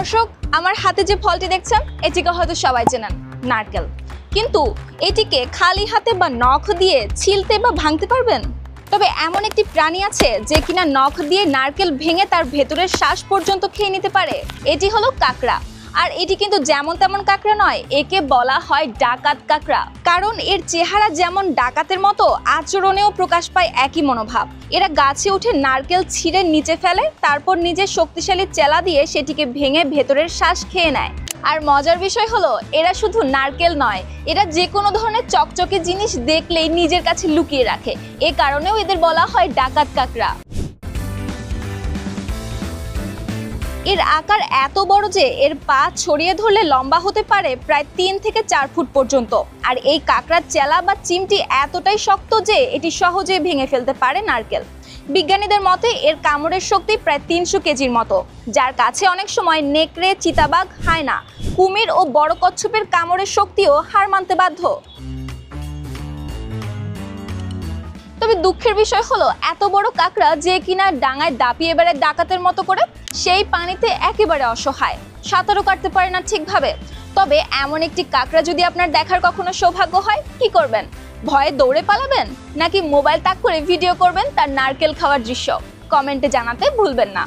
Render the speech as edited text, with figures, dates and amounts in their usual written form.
দর্শক, আমার হাতে যে ফলটি দেখছেন এটিকে হয়তো সবাই চেনেন, নারকেল। কিন্তু এটিকে খালি হাতে বা নখ দিয়ে ছিলতে বা ভাঙতে পারবেন? তবে এমন একটি প্রাণী আছে যে কিনা নখ দিয়ে নারকেল ভেঙে তার ভেতরের শ্বাস পর্যন্ত খেয়ে নিতে পারে। এটি হলো কাকড়া। আর এটি কিন্তু যেমন তেমন কাকড়া নয়, একে বলা হয় ডাকাত কাকড়া। কারণ এর চেহারা যেমন ডাকাতের মতো, আচরণেও প্রকাশ পায় একই মনোভাব। এরা গাছে উঠে নারকেল ছিঁড়ে নিচে ফেলে, তারপর নিজের শক্তিশালী চেলা দিয়ে সেটিকে ভেঙে ভেতরের শ্বাস খেয়ে নেয়। আর মজার বিষয় হলো, এরা শুধু নারকেল নয়, এরা যে কোনো ধরনের চকচকে জিনিস দেখলেই নিজের কাছে লুকিয়ে রাখে। এ কারণেও এদের বলা হয় ডাকাত কাকড়া। এর আকার এত বড় যে এর পা ছড়িয়ে ধরলে লম্বা হতে পারে প্রায় 3 থেকে 4 ফুট পর্যন্ত। আর এই কাকড়ার চেলা বা চিমটি এতটাই শক্ত যে এটি সহজে ভেঙে ফেলতে পারে নারকেল। বিজ্ঞানীদের মতে এর কামড়ের শক্তি প্রায় 300 কেজির মতো, যার কাছে অনেক সময় নেকড়ে, চিতাবাঘ, হায়না, কুমির ও বড় কচ্ছপের কামড়ের শক্তিও হার মানতে বাধ্য। তবে দুঃখের বিষয় হলো, এত বড় কাকড়া যে কিনা ডাঙায় দাপিয়ে বেড়ায় ডাকাতের মতো করে, সেই পানিতে একেবারে অসহায়, সাঁতারও কাটতে পারে না ঠিকভাবে। তবে এমন একটি কাকড়া যদি আপনার দেখার কখনো সৌভাগ্য হয়, কি করবেন? ভয়ে দৌড়ে পালাবেন, নাকি মোবাইল তাক করে ভিডিও করবেন তার নারকেল খাওয়ার দৃশ্য? কমেন্টে জানাতে ভুলবেন না।